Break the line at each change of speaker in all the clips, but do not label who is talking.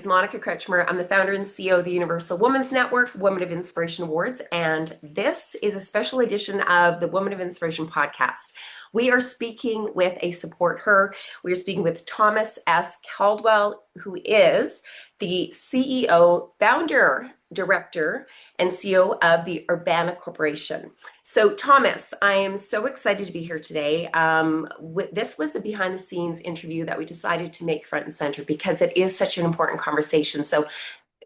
Monica Kretschmer. I'm the founder and CEO of the Universal Women's Network, Women of Inspiration Awards, and this is a special edition of the Women of Inspiration podcast. We are speaking with a Support Her. We are speaking with Thomas S. Caldwell, who is the CEO, founder, director, and CEO of the Urbana Corporation. So, Thomas, I am so excited to be here today. This was a behind-the-scenes interview that we decided to make front and center because it is such an important conversation. So,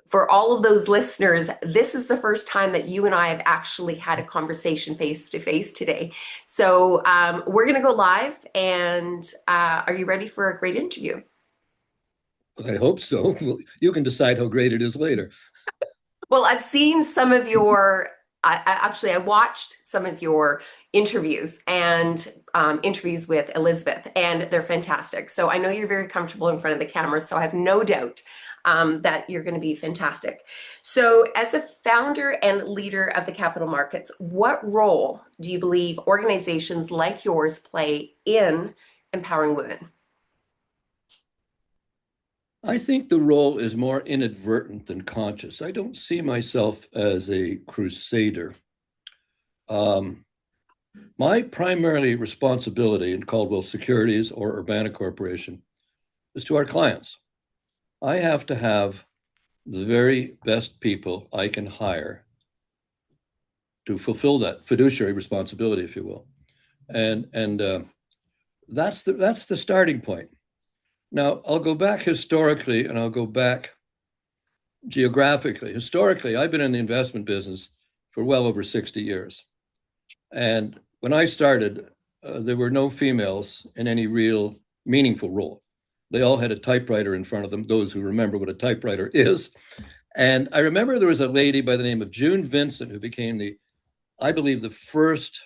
for all of those listeners, this is the first time that you and I have actually had a conversation face-to-face today. So, we're going to go live, and are you ready for a great interview?
I hope so. You can decide how great it is later.
Well, I've seen some of your, I watched some of your interviews and interviews with Elizabeth, and they're fantastic. So I know you're very comfortable in front of the camera, so I have no doubt that you're going to be fantastic. So as a founder and leader of the capital markets, what role do you believe organizations like yours play in empowering women?
I think the role is more inadvertent than conscious. I don't see myself as a crusader. My primary responsibility in Caldwell Securities or Urbana Corporation is to our clients. I have to have the very best people I can hire to fulfill that fiduciary responsibility, if you will. And that's the starting point. Now, I'll go back historically and I'll go back geographically. Historically, I've been in the investment business for well over 60 years. And when I started, there were no females in any real meaningful role. They all had a typewriter in front of them, those who remember what a typewriter is. And I remember there was a lady by the name of June Vincent who became I believe, the first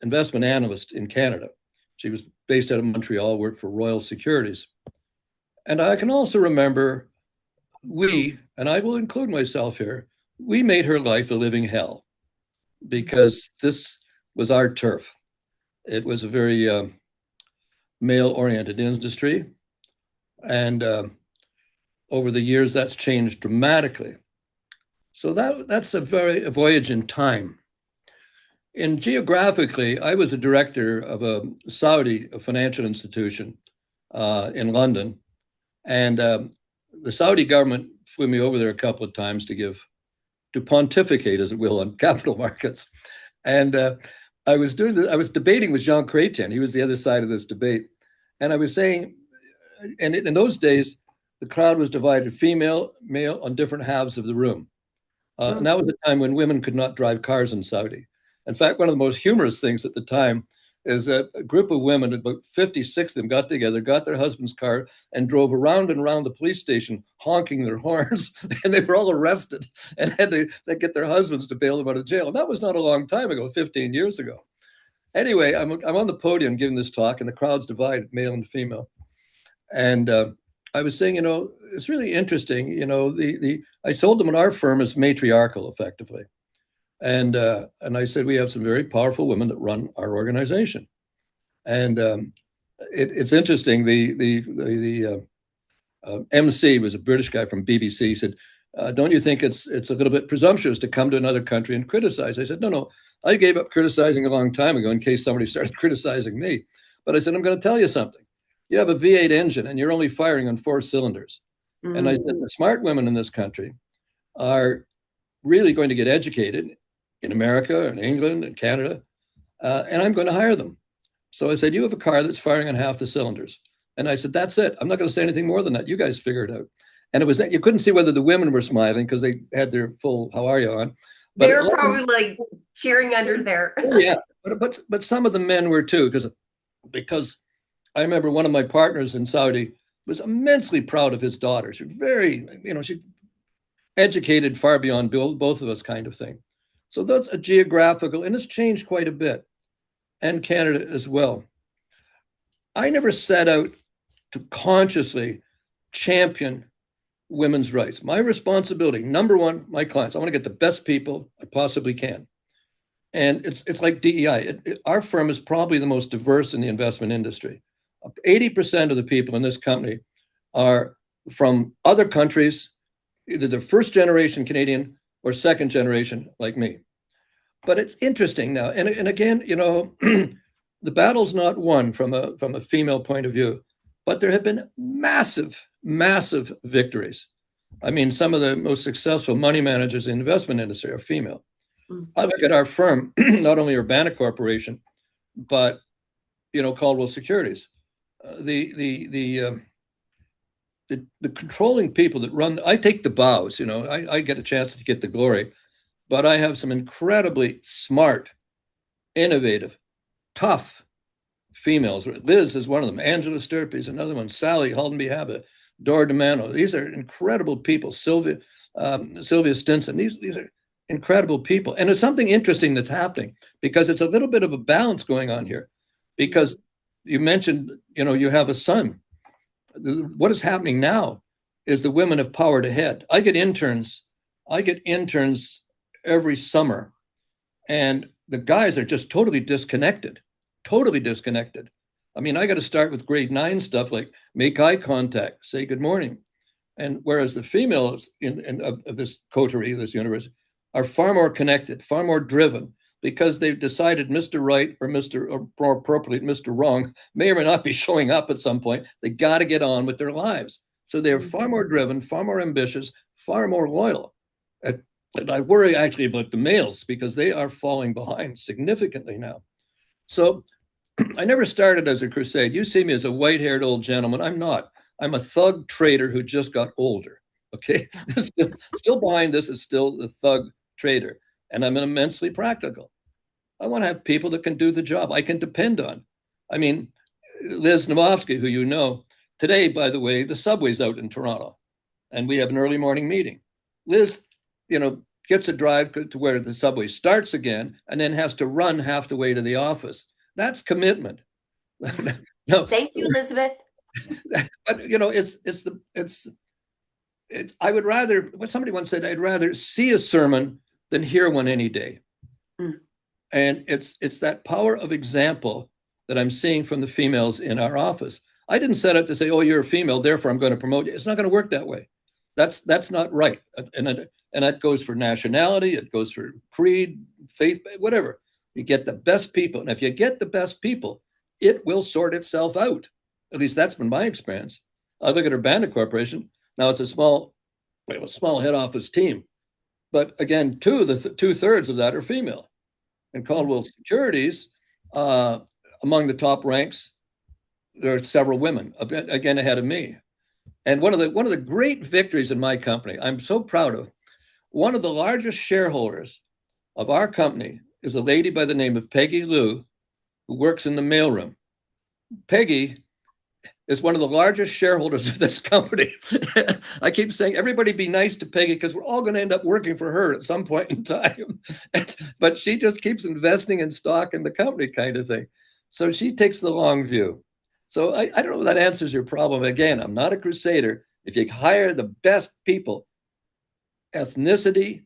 investment analyst in Canada. She was based out of Montreal, worked for Royal Securities. And I can also remember and I will include myself here, we made her life a living hell because this was our turf. It was a very male-oriented industry. And over the years, that's changed dramatically. So that's a voyage in time. And geographically, I was a director of a Saudi financial institution in London. And the Saudi government flew me over there a couple of times to pontificate, as it will, on capital markets. And I was debating with Jean Chrétien. He was the other side of this debate. And I was saying, and in those days, the crowd was divided female, male on different halves of the room. And that was a time when women could not drive cars in Saudi. In fact, one of the most humorous things at the time is that a group of women, about 56 of them, got together, got their husband's car, and drove around and around the police station honking their horns, and they were all arrested and had to get their husbands to bail them out of jail. And that was not a long time ago, 15 years ago. Anyway, I'm on the podium giving this talk, and the crowd's divided, male and female. And I was saying, it's really interesting. I told them our firm is matriarchal, effectively. And I said, we have some very powerful women that run our organization. And it's interesting. The MC was a British guy from BBC. He said, don't you think it's a little bit presumptuous to come to another country and criticize? I said, no, I gave up criticizing a long time ago in case somebody started criticizing me. But I said, I'm going to tell you something. You have a V8 engine and you're only firing on 4 cylinders. Mm-hmm. And I said, the smart women in this country are really going to get educated in America and England and Canada, and I'm going to hire them. So I said, you have a car that's firing on half the cylinders. And I said, that's it. I'm not going to say anything more than that. You guys figure it out. And you couldn't see whether the women were smiling because they had their full how are you on.
But they were probably like cheering under there.
Yeah, but some of the men were too, because I remember one of my partners in Saudi was immensely proud of his daughter. She was very, she educated far beyond both of us kind of thing. So that's a geographical, and it's changed quite a bit, and Canada as well. I never set out to consciously champion women's rights. My responsibility, number one, my clients, I want to get the best people I possibly can. And it's like DEI. Our firm is probably the most diverse in the investment industry. 80% of the people in this company are from other countries, either the first generation Canadian or second generation like me. But it's interesting now. And again, the battle's not won from a female point of view, but there have been massive, massive victories. I mean, some of the most successful money managers in the investment industry are female. I look at our firm, not only Urbana Corporation, but Caldwell Securities. The controlling people that run, I take the bows. I get a chance to get the glory, but I have some incredibly smart, innovative, tough females. Liz is one of them. Angela Sturpey is another one. Sally Haldenby-Habba, Dora DeMano. These are incredible people. Sylvia Stinson. These are incredible people. And it's something interesting that's happening because it's a little bit of a balance going on here. Because you mentioned, you have a son. What is happening now is the women have powered ahead. I get interns every summer, and the guys are just totally disconnected. I mean, I got to start with grade 9 stuff like make eye contact, say good morning. And whereas the females of this coterie, this university, are far more connected, far more driven, because they've decided Mr. Right or more appropriately, Mr. Wrong may or may not be showing up at some point. They got to get on with their lives. So they're far more driven, far more ambitious, far more loyal. And I worry actually about the males because they are falling behind significantly now. So I never started as a crusade. You see me as a white-haired old gentleman. I'm not. I'm a thug trader who just got older. Okay. Still behind this is still the thug trader. And I'm immensely practical. I want to have people that can do the job I can depend on. I mean, Liz Namovsky, who you know, today, by the way, the subway's out in Toronto, and we have an early morning meeting. Liz, gets a drive to where the subway starts again and then has to run half the way to the office. That's commitment.
No, thank you, Elizabeth.
But I would rather, what somebody once said, I'd rather see a sermon than hear one any day. And it's that power of example that I'm seeing from the females in our office. I didn't set out to say, oh, you're a female, therefore I'm going to promote you. It's not going to work that way. That's not right. And that goes for nationality, it goes for creed, faith, whatever. You get the best people. And if you get the best people, it will sort itself out. At least that's been my experience. I look at Urbana Corporation. Now it's a small head office team. But again, two-thirds of that are female. And Caldwell Securities, among the top ranks, there are several women, again, ahead of me. And one of the great victories in my company, I'm so proud of, one of the largest shareholders of our company is a lady by the name of Peggy Liu, who works in the mailroom. Peggy is one of the largest shareholders of this company. I keep saying, everybody be nice to Peggy because we're all going to end up working for her at some point in time. But she just keeps investing in stock in the company kind of thing. So she takes the long view. So I don't know if that answers your problem. Again, I'm not a crusader. If you hire the best people, ethnicity,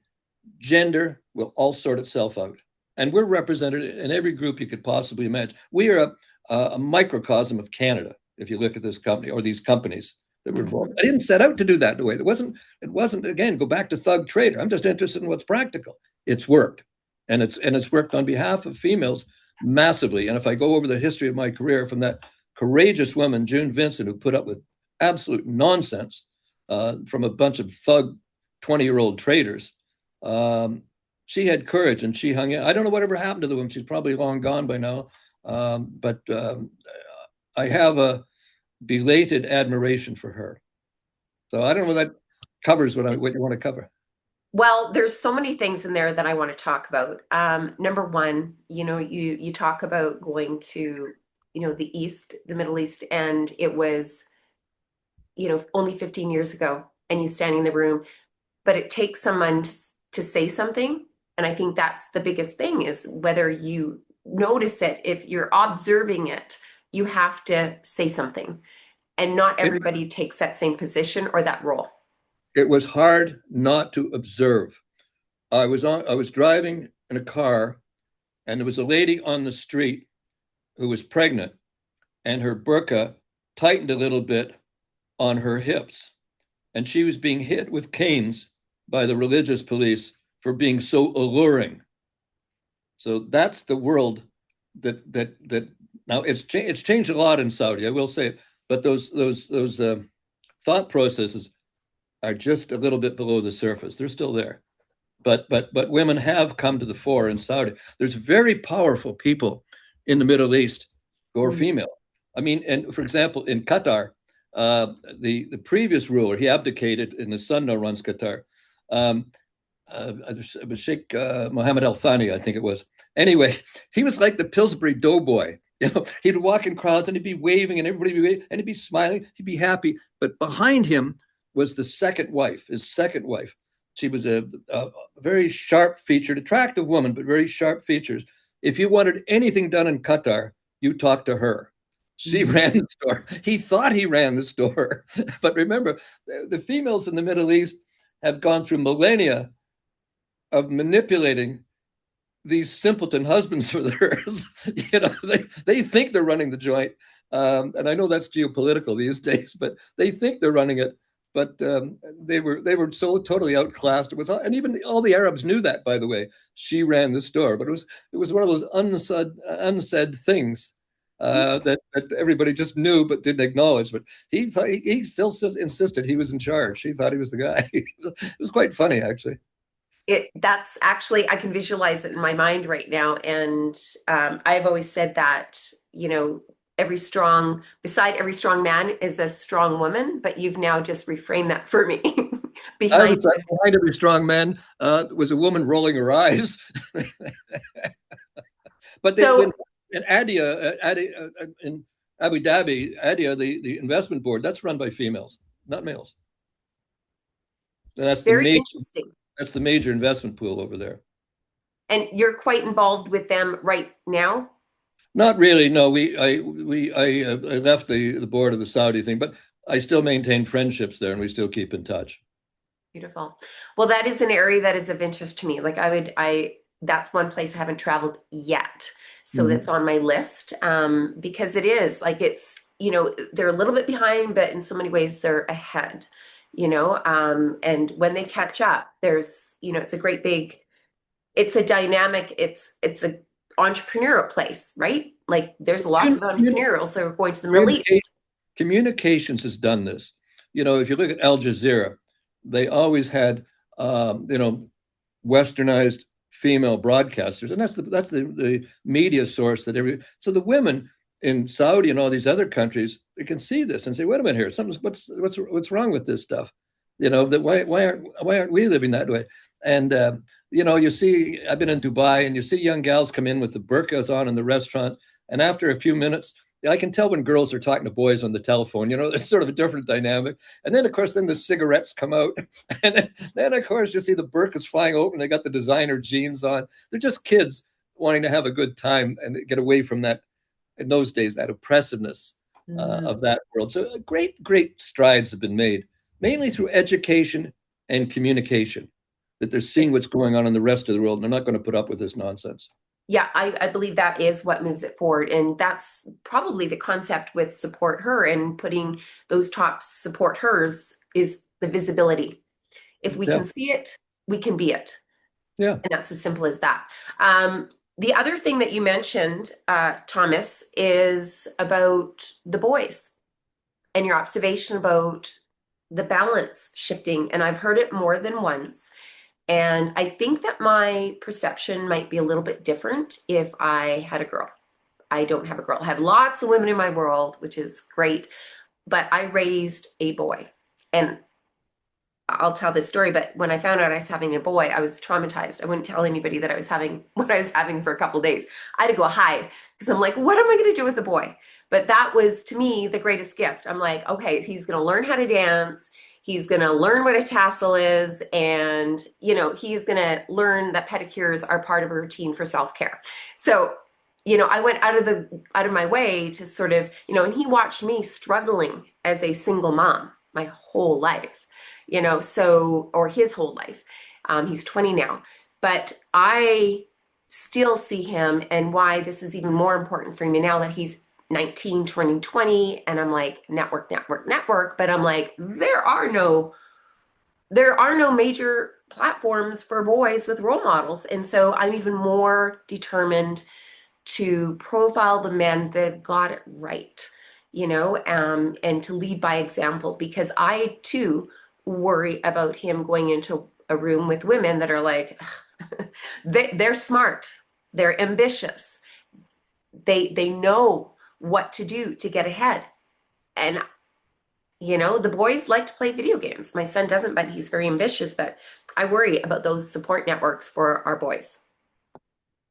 gender will all sort itself out. And we're represented in every group you could possibly imagine. We are a microcosm of Canada, if you look at this company or these companies that were involved. I didn't set out to do that in a way. It wasn't, again, go back to thug trader. I'm just interested in what's practical. It's worked. And it's worked on behalf of females massively. And if I go over the history of my career from that courageous woman, June Vincent, who put up with absolute nonsense from a bunch of thug 20-year-old traders, she had courage and she hung in. I don't know whatever happened to the woman. She's probably long gone by now. But I have a belated admiration for her. So I don't know if that covers what you want to cover.
Well, there's so many things in there that I want to talk about. Number one, you talk about going to, the Middle East, and it was, only 15 years ago, and you standing in the room, but it takes someone to say something. And I think that's the biggest thing, is whether you notice it, if you're observing it, you have to say something, and not everybody takes that same position or that role.
It was hard not to observe. I was driving in a car, and there was a lady on the street who was pregnant, and her burqa tightened a little bit on her hips. and she was being hit with canes by the religious police for being so alluring. So that's the world that now it's changed a lot in Saudi, I will say it, but those thought processes are just a little bit below the surface. They're still there, but women have come to the fore in Saudi. There's very powerful people in the Middle East who are female. I mean, and for example, in Qatar, the previous ruler, he abdicated, and his son now runs Qatar. Um, it was Sheikh Mohammed Al Thani, I think it was. Anyway, he was like the Pillsbury Doughboy. You know, he'd walk in crowds and he'd be waving, and everybody would be waving, and he'd be smiling, he'd be happy. But behind him was the second wife, his second wife. She was a very sharp-featured, attractive woman, but very sharp features. If you wanted anything done in Qatar, you talked to her. She ran the store. He thought he ran the store. But remember, the females in the Middle East have gone through millennia of manipulating these simpleton husbands of theirs. You know, they think they're running the joint. And I know that's geopolitical these days, but they think they're running it. But they were so totally outclassed. It was, and even all the Arabs knew that, by the way. She ran the store, but it was one of those unsaid things that everybody just knew but didn't acknowledge. But he still insisted he was in charge. He thought he was the guy. It was quite funny, actually.
That's actually, I can visualize it in my mind right now. And I've always said that, you know, beside every strong man is a strong woman, but you've now just reframed that for me.
Behind every strong man was a woman rolling her eyes. But in in Abu Dhabi, ADIA, the investment board, that's run by females, not males. And that's
very interesting.
That's the major investment pool over there.
And you're quite involved with them right now?
Not really. No, I left the board of the Saudi thing, but I still maintain friendships there, and we still keep in touch.
Beautiful. Well, that is an area that is of interest to me. Like that's one place I haven't traveled yet. So that's on my list, because it is like, you know, they're a little bit behind, but in so many ways they're ahead, you know, and when they catch up, there's, you know, it's a dynamic, it's a entrepreneurial place, right? Like there's lots of entrepreneurs that are going to the Middle East.
Communications has done this. You know, if you look at Al Jazeera, they always had, you know, westernized female broadcasters, and that's the media source that so the women in Saudi and all these other countries, they can see this and say, wait a minute here, what's wrong with this stuff? You know, that why aren't we living that way? And you know, you see, I've been in Dubai, and you see young gals come in with the burqas on in the restaurant, and after a few minutes, I can tell when girls are talking to boys on the telephone. You know, it's sort of a different dynamic. And then, of course, the cigarettes come out. And then, of course, you see the burqas flying open. They got the designer jeans on. They're just kids wanting to have a good time and get away from that, in those days, that oppressiveness of that world. So great strides have been made, mainly through education and communication, that they're seeing what's going on in the rest of the world, and they're not going to put up with this nonsense.
Yeah, I believe that is what moves it forward. And that's probably the concept with Support Her, and putting those top Support Hers is the visibility. If we can see it, we can be it.
Yeah.
And that's as simple as that. The other thing that you mentioned, Thomas, is about the boys and your observation about the balance shifting. And I've heard it more than once. And I think that my perception might be a little bit different if I had a girl. I don't have a girl. I have lots of women in my world, which is great. But I raised a boy. And I'll tell this story, but when I found out I was having a boy, I was traumatized. I wouldn't tell anybody that I was having what I was having for a couple of days. I had to go hide because I'm like, what am I going to do with a boy? But that was, to me, the greatest gift. I'm like, okay, he's going to learn how to dance. He's going to learn what a tassel is. And, you know, he's going to learn that pedicures are part of a routine for self-care. So, you know, I went out of my way to sort of, you know, and he watched me struggling as a single mom my whole life, you know, so, or his whole life. He's 20 now, but I still see him, and why this is even more important for me now that he's 19, 20, 20. And I'm like, network. But I'm like, there are no there are no major platforms for boys with role models. And so I'm even more determined to profile the men that have got it right, and to lead by example, because I too worry about him going into a room with women that are like, they're smart, they're ambitious, they know what to do to get ahead. And the boys like to play video games. My son doesn't, but he's very ambitious. But I worry about those support networks for our boys.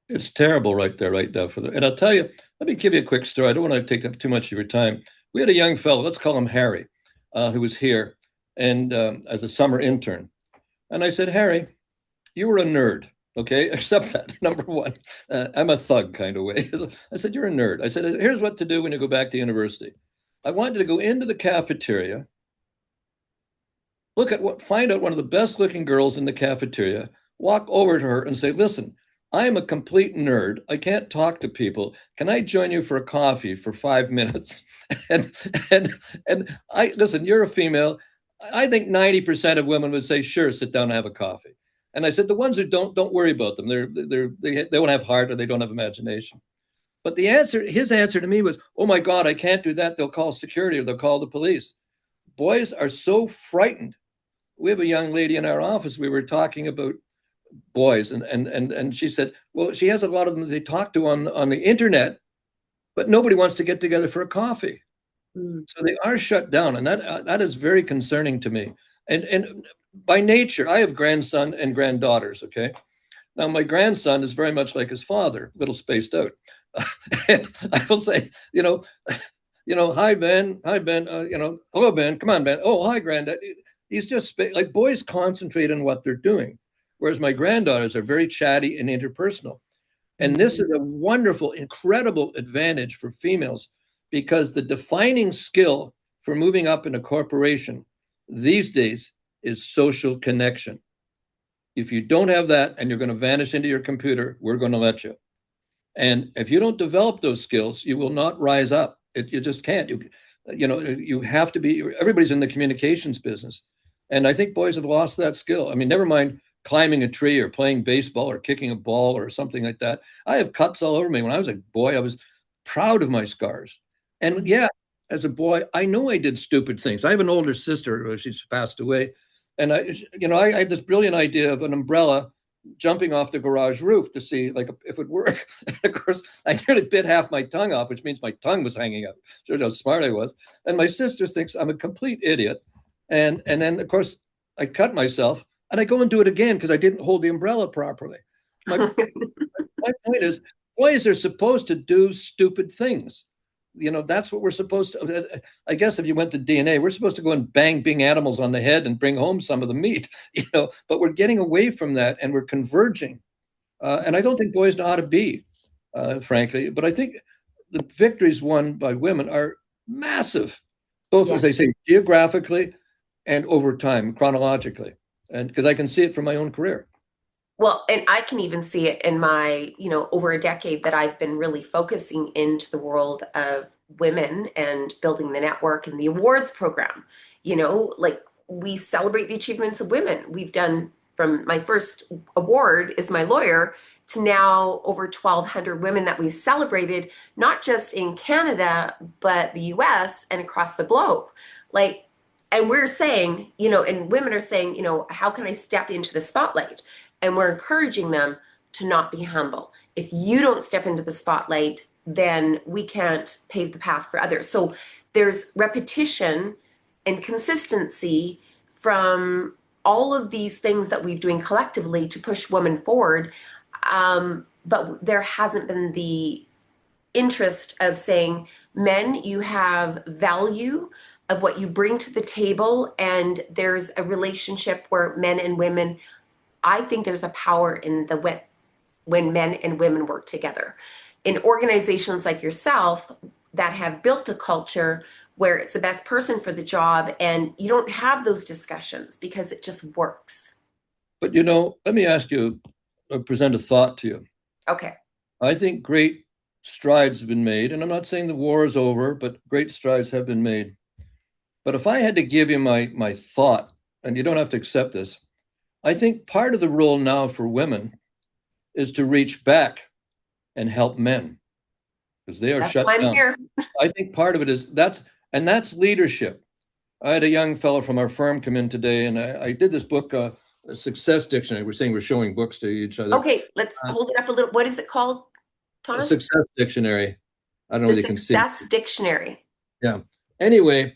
It's terrible right there, right now for them. And I'll tell you, let me give you a quick story. I don't want to take up too much of your time. We had a young fellow, let's call him Harry, who was here and as a summer intern. And I said, Harry, you were a nerd, okay? Accept that, number one. I'm a thug kind of way. I said, you're a nerd. I said, here's what to do when you go back to university. I want you to go into the cafeteria, find out one of the best looking girls in the cafeteria, walk over to her and say, listen, I am a complete nerd. I can't talk to people. Can I join you for a coffee for 5 minutes? And and I listen, you're a female. I think 90% of women would say, sure, sit down and have a coffee. And I said, the ones who don't worry about them. They don't have heart or they don't have imagination. But his answer to me was, oh my God, I can't do that. They'll call security or they'll call the police. Boys are so frightened. We have a young lady in our office. We were talking about boys, and she said, well, she has a lot of them they talk to on the internet, but nobody wants to get together for a coffee. So they are shut down, and that is very concerning to me. And by nature, I have grandson and granddaughters. Okay, now my grandson is very much like his father, a little spaced out. And I will say, hi Ben, hello Ben, come on Ben. Oh, hi granddad. He's just like boys concentrate on what they're doing, whereas my granddaughters are very chatty and interpersonal. And this is a wonderful, incredible advantage for females because the defining skill for moving up in a corporation these days is social connection. If you don't have that and you're going to vanish into your computer, we're going to let you. And if you don't develop those skills, you will not rise up. You just can't. You have to be. Everybody's in the communications business, and I think boys have lost that skill. I mean, never mind climbing a tree or playing baseball or kicking a ball or something like that. I have cuts all over me. When I was a boy, I was proud of my scars. And yeah, as a boy, I know I did stupid things. I have an older sister. She's passed away, and I had this brilliant idea of an umbrella jumping off the garage roof to see like if it would work. And of course, I nearly bit half my tongue off, which means my tongue was hanging out. Shows how smart I was. And my sister thinks I'm a complete idiot. And then of course I cut myself and I go and do it again because I didn't hold the umbrella properly. My point is, boys are supposed to do stupid things. That's what we're supposed to. I guess if you went to DNA, we're supposed to go and bang big animals on the head and bring home some of the meat, but we're getting away from that and we're converging. And I don't think boys know how to be, frankly, but I think the victories won by women are massive, both, as I say, geographically and over time, chronologically. And because I can see it from my own career.
Well, and I can even see it in my, over a decade that I've been really focusing into the world of women and building the network and the awards program. Like we celebrate the achievements of women. We've done from my first award is my lawyer to now over 1,200 women that we've celebrated, not just in Canada, but the US and across the globe. Like, and we're saying, and women are saying, how can I step into the spotlight? And we're encouraging them to not be humble. If you don't step into the spotlight, then we can't pave the path for others. So there's repetition and consistency from all of these things that we've doing collectively to push women forward. But there hasn't been the interest of saying, men, you have value of what you bring to the table, and there's a relationship where men and women, I think there's a power in when men and women work together. In organizations like yourself that have built a culture where it's the best person for the job and you don't have those discussions because it just works.
But let me ask you, present a thought to you.
Okay.
I think great strides have been made, and I'm not saying the war is over, but great strides have been made. But if I had to give you my thought and you don't have to accept this, I think part of the role now for women is to reach back and help men because they are
That's
shut
why I'm
down.
here.
I think part of it is that's leadership. I had a young fellow from our firm come in today, and I did this book, a success dictionary. We're saying we're showing books to each other.
Okay, let's hold it up a little. What is it called,
A
Thomas?
success dictionary. I don't know
The
whether you can see.
Success Dictionary.
Yeah. Anyway,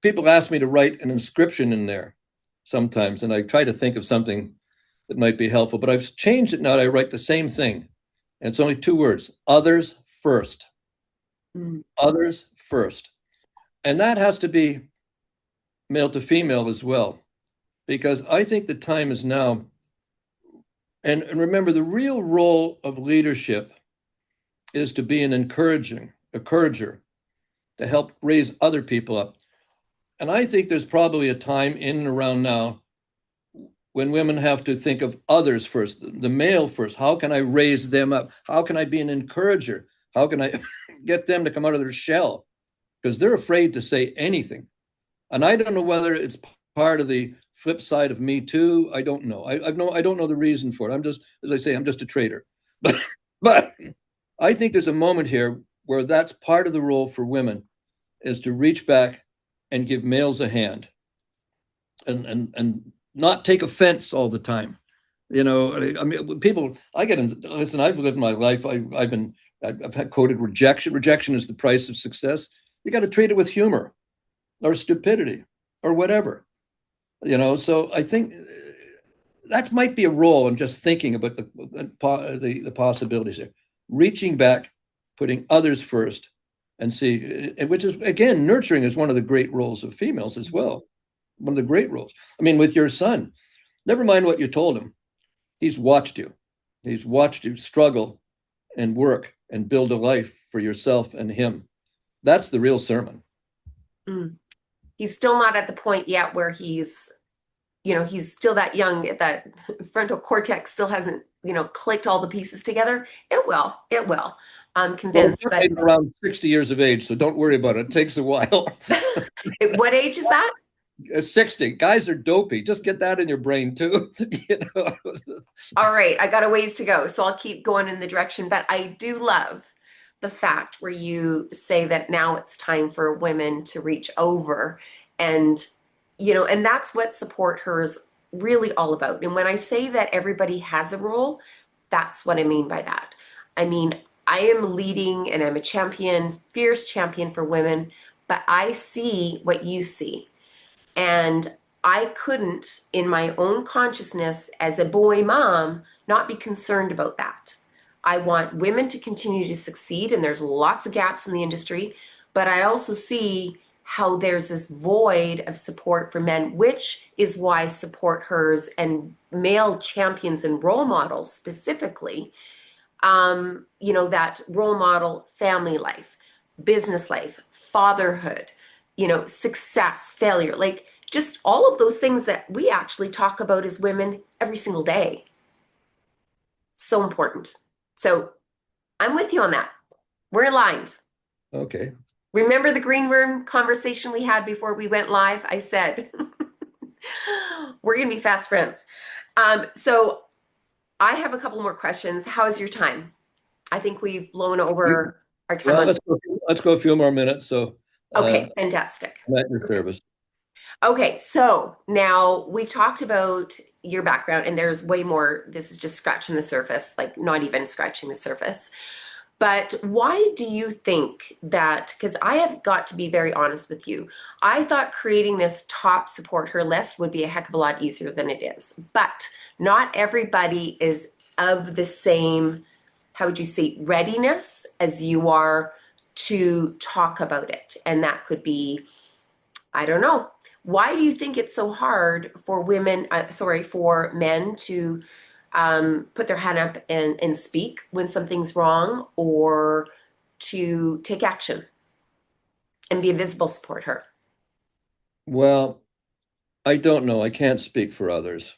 people ask me to write an inscription in there sometimes, and I try to think of something that might be helpful, but I've changed it now. I write the same thing, and it's only 2 words: others first.
Mm.
Others first. And that has to be male to female as well, because I think the time is now. And remember, the real role of leadership is to be an encourager, to help raise other people up. And I think there's probably a time in and around now when women have to think of others first, the male first. How can I raise them up? How can I be an encourager? How can I get them to come out of their shell? Because they're afraid to say anything. And I don't know whether it's part of the flip side of Me Too. I don't know. I don't know the reason for it. I'm just, as I say, I'm just a trader. But I think there's a moment here where that's part of the role for women is to reach back and give males a hand and not take offense all the time. I mean, people, listen, I've lived my life. I've had quoted rejection. Rejection is the price of success. You got to treat it with humor or stupidity or whatever, So I think that might be a role. I'm just thinking about the possibilities here. Reaching back, putting others first, and see, which is again, nurturing is one of the great roles of females as well. One of the great roles. I mean, with your son, never mind what you told him. He's watched you. He's watched you struggle and work and build a life for yourself and him. That's the real sermon.
Mm. He's still not at the point yet where he's still that young, that frontal cortex still hasn't, clicked all the pieces together. It will. I'm
Well,
convinced,
we're
but
around 60 years of age, so don't worry about it. It takes a while.
what age is that?
60. Guys are dopey. Just get that in your brain too.
All right, I got a ways to go, so I'll keep going in the direction. But I do love the fact where you say that now it's time for women to reach over and and that's what Support Her is really all about. And when I say that everybody has a role, that's what I mean by that. I mean, I am leading and I'm a champion, fierce champion for women, but I see what you see. And I couldn't, in my own consciousness as a boy mom, not be concerned about that. I want women to continue to succeed, and there's lots of gaps in the industry, but I also see how there's this void of support for men, which is why SupportHERs and male champions and role models specifically, that role model family life, business life, fatherhood, success, failure, like just all of those things that we actually talk about as women every single day. So important. So I'm with you on that. We're aligned.
Okay.
Remember the green room conversation we had before we went live? I said, we're going to be fast friends. So I have a couple more questions. How's your time? I think we've blown over our time.
Well, let's go a few more minutes. So,
okay, fantastic.
I'm at your service.
Okay, so now we've talked about your background, and there's way more. This is just scratching the surface, like not even scratching the surface. But why do you think that? Because I have got to be very honest with you. I thought creating this top Support Her list would be a heck of a lot easier than it is. But not everybody is of the same, how would you say, readiness as you are to talk about it. And that could be, I don't know. Why do you think it's so hard for for men to put their hand up and speak when something's wrong, or to take action and be a visible supporter?
Well, I don't know. I can't speak for others.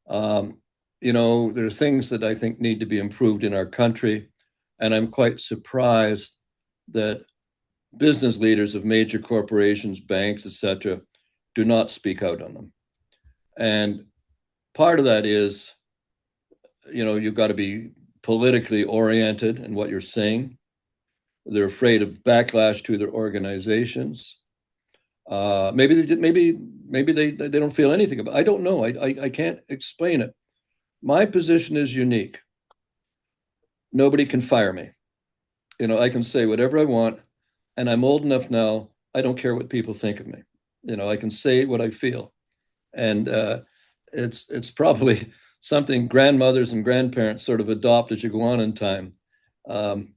Um, there are things that I think need to be improved in our country, and I'm quite surprised that business leaders of major corporations, banks, etc., do not speak out on them. And part of that is, you've got to be politically oriented in what you're saying. They're afraid of backlash to their organizations. Maybe they don't feel anything about it. I don't know. I can't explain it. My position is unique. Nobody can fire me. I can say whatever I want, and I'm old enough now. I don't care what people think of me. I can say what I feel, and it's probably something grandmothers and grandparents sort of adopt as you go on in time. Um,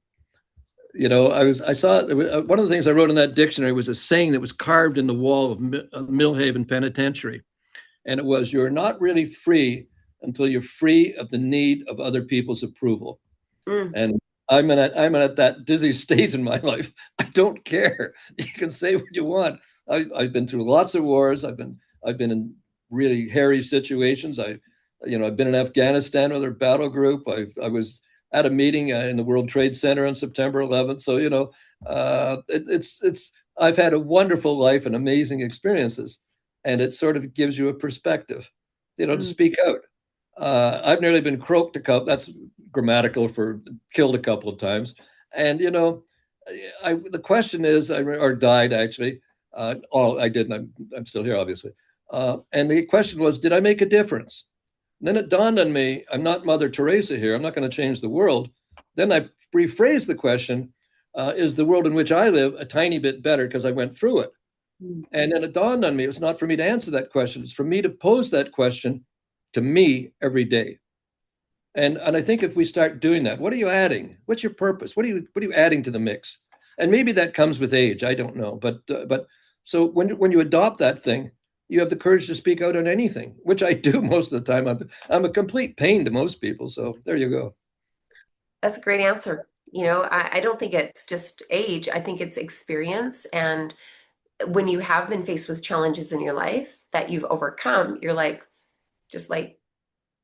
I saw one of the things I wrote in that dictionary was a saying that was carved in the wall of Millhaven Penitentiary, and it was, "You're not really free until you're free of the need of other people's approval."
Mm.
And I'm at that dizzy stage in my life. I don't care. You can say what you want. I've been through lots of wars. I've been in really hairy situations. I've been in Afghanistan with our battle group. I was at a meeting in the World Trade Center on September 11th. So it's I've had a wonderful life and amazing experiences, and it sort of gives you a perspective, to
Mm.
speak out. I've nearly been croaked a couple. That's grammatical for killed a couple of times. And the question is, or died actually. I did, and I'm still here, obviously. And the question was, did I make a difference? And then it dawned on me, I'm not Mother Teresa here. I'm not going to change the world. Then I rephrased the question: is the world in which I live a tiny bit better because I went through it?
Mm.
And then it dawned on me, it's not for me to answer that question. It's for me to pose that question to me every day. And I think if we start doing that, what are you adding? What's your purpose? What are you adding to the mix? And maybe that comes with age. I don't know, but so when you adopt that thing, you have the courage to speak out on anything, which I do most of the time. I'm a complete pain to most people. So there you go.
That's a great answer. I don't think it's just age. I think it's experience. And when you have been faced with challenges in your life that you've overcome, you're like, just like,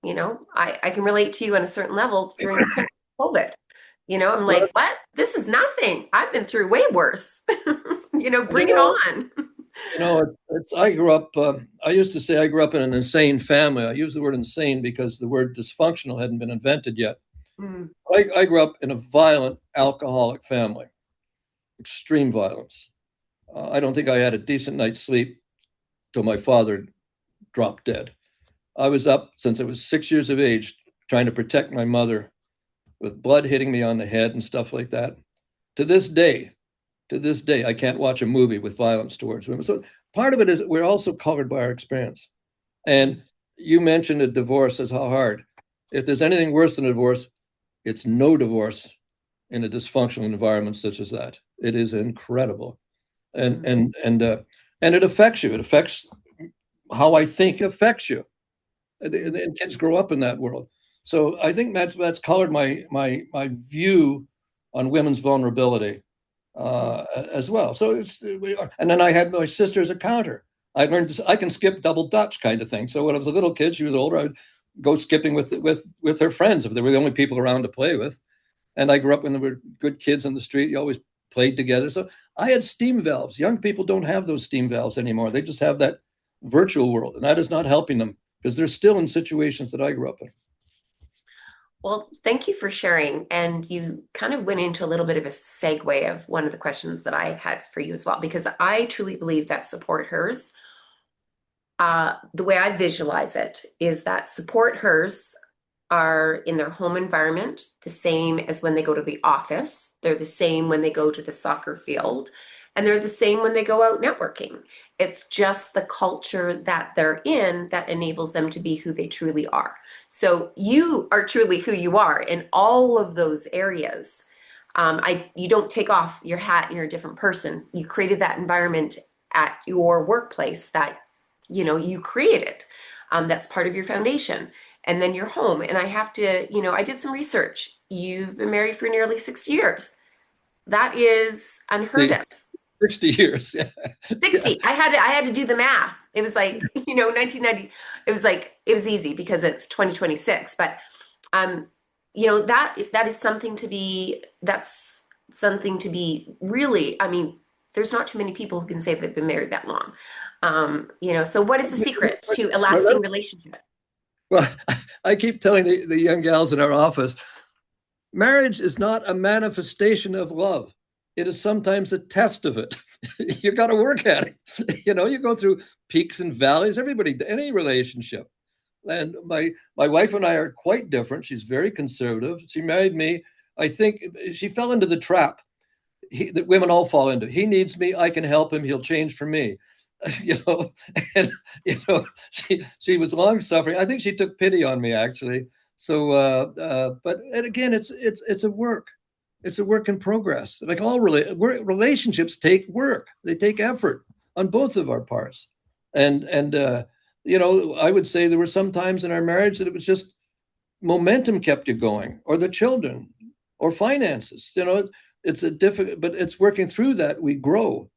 I can relate to you on a certain level during COVID. I'm
Well,
like, what? This is nothing. I've been through way worse.
and
Bring it on.
I grew up. I used to say I grew up in an insane family. I use the word insane because the word dysfunctional hadn't been invented yet.
Mm.
I grew up in a violent alcoholic family, extreme violence. I don't think I had a decent night's sleep till my father dropped dead. I was up since I was 6 years of age trying to protect my mother with blood hitting me on the head and stuff like that. To this day, I can't watch a movie with violence towards women. So part of it is we're also colored by our experience. And you mentioned a divorce as how hard. If there's anything worse than a divorce, it's no divorce in a dysfunctional environment such as that. It is incredible, and
Mm.
and it affects you. It affects how I think. It affects you, and kids grow up in that world. So I think that's colored my view on women's vulnerability
Mm.
as well. So and then I had my sister as a counter. I learned I can skip double Dutch kind of thing. So when I was a little kid, she was older. I would go skipping with her friends if they were the only people around to play with. And I grew up when there were good kids on the street. You always played together. So I had steam valves. Young people don't have those steam valves anymore. They just have that virtual world, and that is not helping them because they're still in situations that I grew up in.
Well, thank you for sharing. And you kind of went into a little bit of a segue of one of the questions that I had for you as well, because I truly believe that support hers. The way I visualize it is that support hers are in their home environment, the same as when they go to the office. They're the same when they go to the soccer field, and they're the same when they go out networking. It's just the culture that they're in that enables them to be who they truly are. So you are truly who you are in all of those areas. You don't take off your hat and you're a different person. You created that environment at your workplace that you created. That's part of your foundation, and then your home. And I have to, I did some research. You've been married for nearly 60 years. That is unheard
The
of.
60 years. Yeah. Yeah.
60. I had to do the math. It was like, 1990. It was easy because it's 2026. But um, that is something to be, that's something to be really, I mean, there's not too many people who can say they've been married that long. So what is the secret to a
Well,
lasting relationship?
well, I keep telling the young gals in our office, marriage is not a manifestation of love. It is sometimes a test of it. You got to work at it. You go through peaks and valleys. Everybody, any relationship. And my wife and I are quite different. She's very conservative. She married me. I think she fell into the trap that women all fall into. He needs me. I can help him. He'll change for me. you know, and she was long suffering. I think she took pity on me actually. So, but and again, it's a work. It's a work in progress. Like all relationships take work. They take effort on both of our parts. And I would say there were some times in our marriage that it was just momentum kept you going, or the children, or finances. It's a difficult, but it's working through that we grow.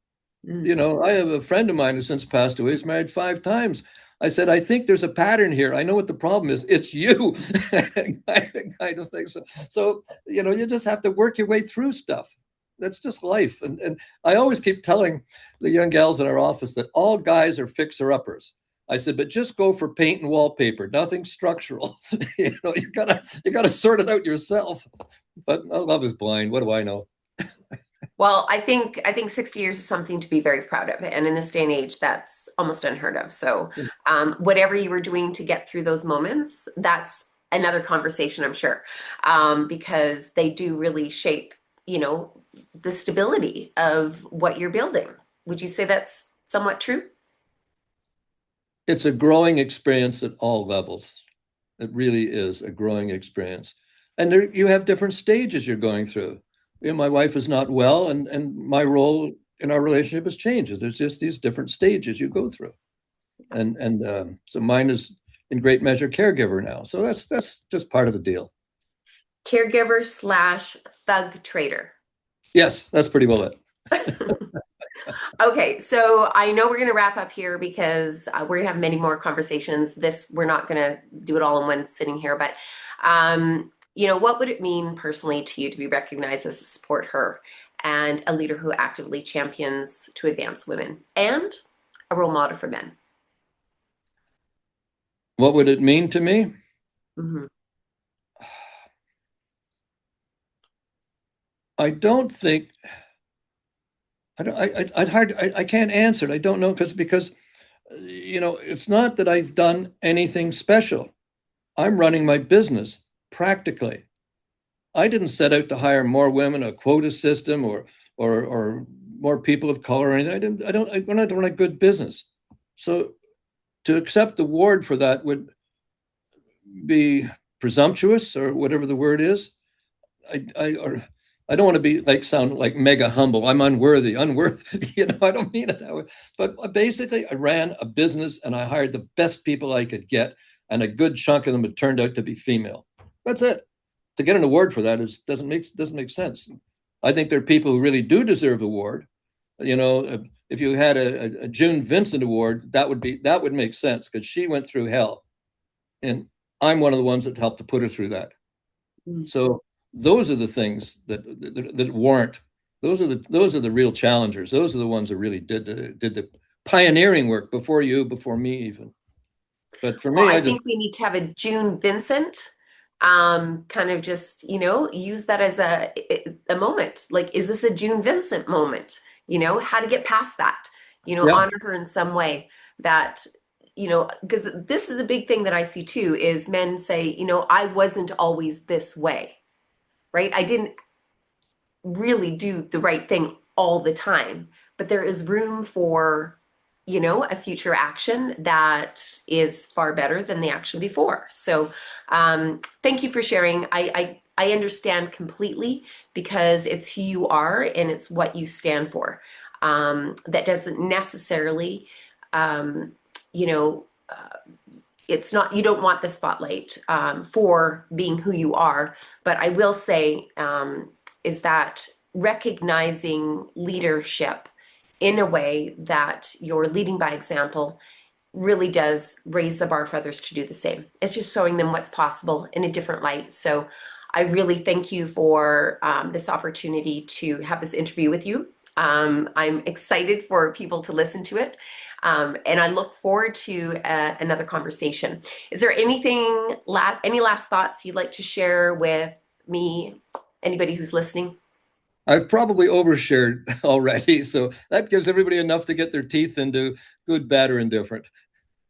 I have a friend of mine who since passed away. He's married 5 times. I said, I think there's a pattern here. I know what the problem is. It's you, kind of thing. So you just have to work your way through stuff. That's just life. And I always keep telling the young gals in our office that all guys are fixer-uppers. I said, but just go for paint and wallpaper, nothing structural. You gotta sort it out yourself. But love is blind. What do I know?
Well, I think 60 years is something to be very proud of, and in this day and age, that's almost unheard of. So, whatever you were doing to get through those moments, that's another conversation, I'm sure, because they do really shape, the stability of what you're building. Would you say that's somewhat true?
It's a growing experience at all levels. It really is a growing experience. And you have different stages you're going through. My wife is not well, and my role in our relationship has changed. There's just these different stages you go through. And so mine is in great measure caregiver now. So that's just part of the deal.
Caregiver slash thug trader.
Yes, that's pretty well it.
Okay, so I know we're going to wrap up here because we're going to have many more conversations. We're not going to do it all in one sitting here, but what would it mean personally to you to be recognized as a support her and a leader who actively champions to advance women and a role model for men?
What would it mean to me?
Mm-hmm.
I don't think I can't answer it. I don't know because it's not that I've done anything special. I'm running my business practically. I didn't set out to hire more women, a quota system, or more people of color. Or anything. We're not doing a good business. So to accept the award for that would be presumptuous, or whatever the word is. I don't want to sound like mega humble. I'm unworthy. I don't mean it that way. But basically, I ran a business and I hired the best people I could get, and a good chunk of them had turned out to be female. That's it. To get an award for that doesn't make sense. I think there are people who really do deserve the award. If you had a June Vincent Award, that would make sense because she went through hell, and I'm one of the ones that helped to put her through that. So those are the things that warrant. Those are the real challengers. Those are the ones that really did the pioneering work before me even. But for me,
I think we need to have a June Vincent, kind of just, use that as a moment. Like, is this a June Vincent moment? How to get past that,
yeah.
honor her in some way that, because this is a big thing that I see too, is men say, I wasn't always this way, right? I didn't really do the right thing all the time, but there is room for a future action that is far better than the action before. So thank you for sharing. I understand completely because it's who you are and it's what you stand for. That doesn't necessarily, it's not, you don't want the spotlight for being who you are. But I will say is that recognizing leadership in a way that you're leading by example really does raise the bar for others to do the same. It's just showing them what's possible in a different light. So I really thank you for this opportunity to have this interview with you. I'm excited for people to listen to it. And I look forward to another conversation. Is there any last thoughts you'd like to share with me, anybody who's listening?
I've probably overshared already, so that gives everybody enough to get their teeth into, good, bad, or indifferent.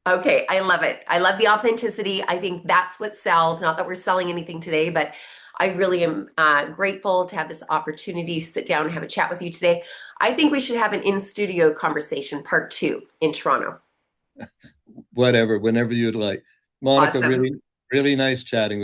Okay, I love it. I love the authenticity. I think that's what sells. Not that we're selling anything today, but I really am grateful to have this opportunity to sit down and have a chat with you today. I think we should have an in studio conversation, part two, in Toronto.
Whatever, whenever you'd like. Monica,
Awesome.
really, really nice chatting with you.